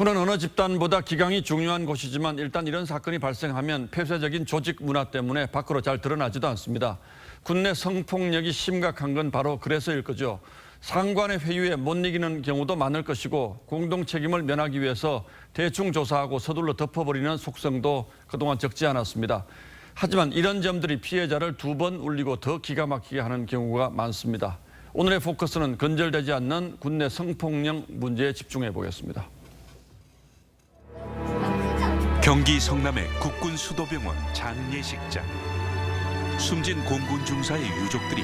군은 어느 집단보다 기강이 중요한 곳이지만 일단 이런 사건이 발생하면 폐쇄적인 조직 문화 때문에 밖으로 잘 드러나지도 않습니다. 군 내 성폭력이 심각한 건 바로 그래서일 거죠. 상관의 회유에 못 이기는 경우도 많을 것이고 공동 책임을 면하기 위해서 대충 조사하고 서둘러 덮어버리는 속성도 그동안 적지 않았습니다. 하지만 이런 점들이 피해자를 두 번 울리고 더 기가 막히게 하는 경우가 많습니다. 오늘의 포커스는 근절되지 않는 군 내 성폭력 문제에 집중해 보겠습니다. 경기 성남의 국군 수도병원 장례식장. 숨진 공군 중사의 유족들이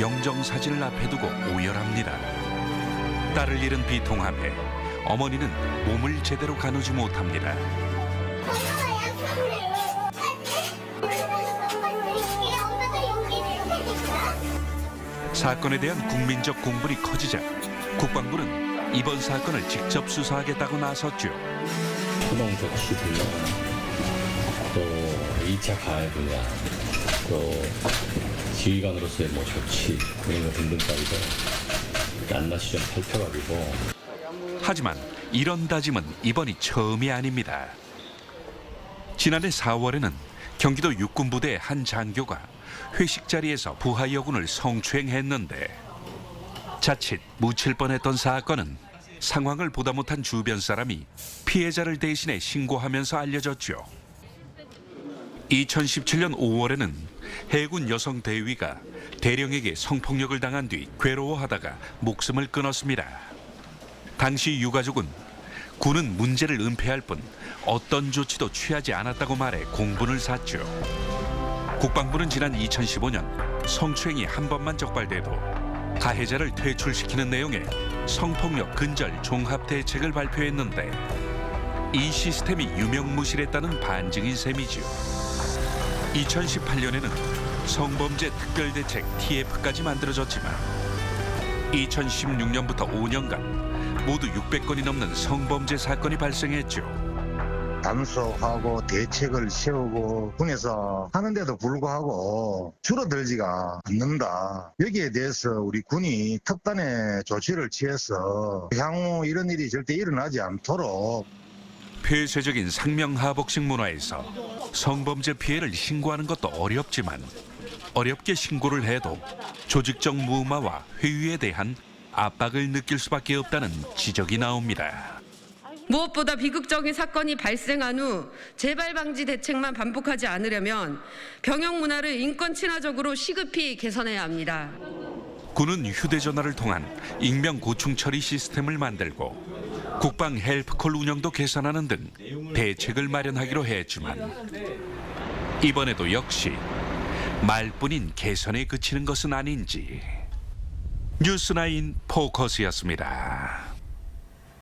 영정사진을 앞에 두고 오열합니다. 딸을 잃은 비통함에 어머니는 몸을 제대로 가누지 못합니다. 사건에 대한 국민적 공분이 커지자 국방부는 이번 사건을 직접 수사하겠다고 나섰죠. 초동 조치 분야, 또 2차 가해 분야, 또 지휘관으로서의 조치 이런 것 등등까지도 낱낱이 좀 살펴가지고. 하지만 이런 다짐은 이번이 처음이 아닙니다. 지난해 4월에는 경기도 육군부대의 한 장교가 회식 자리에서 부하 여군을 성추행했는데 자칫 묻힐 뻔했던 사건은 상황을 보다 못한 주변 사람이 피해자를 대신해 신고하면서 알려졌죠. 2017년 5월에는 해군 여성 대위가 대령에게 성폭력을 당한 뒤 괴로워하다가 목숨을 끊었습니다. 당시 유가족은 군은 문제를 은폐할 뿐 어떤 조치도 취하지 않았다고 말해 공분을 샀죠. 국방부는 지난 2015년 성추행이 한 번만 적발돼도 가해자를 퇴출시키는 내용의 성폭력 근절 종합 대책을 발표했는데 이 시스템이 유명무실했다는 반증인 셈이죠. 2018년에는 성범죄 특별대책 TF까지 만들어졌지만 2016년부터 5년간 모두 600건이 넘는 성범죄 사건이 발생했죠. 단속하고 대책을 세우고 군에서 하는데도 불구하고 줄어들지가 않는다. 여기에 대해서 우리 군이 특단의 조치를 취해서 향후 이런 일이 절대 일어나지 않도록. 폐쇄적인 상명하복식 문화에서 성범죄 피해를 신고하는 것도 어렵지만 어렵게 신고를 해도 조직적 무마와 회유에 대한 압박을 느낄 수밖에 없다는 지적이 나옵니다. 무엇보다 비극적인 사건이 발생한 후 재발 방지 대책만 반복하지 않으려면 병역 문화를 인권 친화적으로 시급히 개선해야 합니다. 군은 휴대전화를 통한 익명 고충 처리 시스템을 만들고 국방 헬프콜 운영도 개선하는 등 대책을 마련하기로 했지만 이번에도 역시 말뿐인 개선에 그치는 것은 아닌지. 뉴스9 포커스였습니다.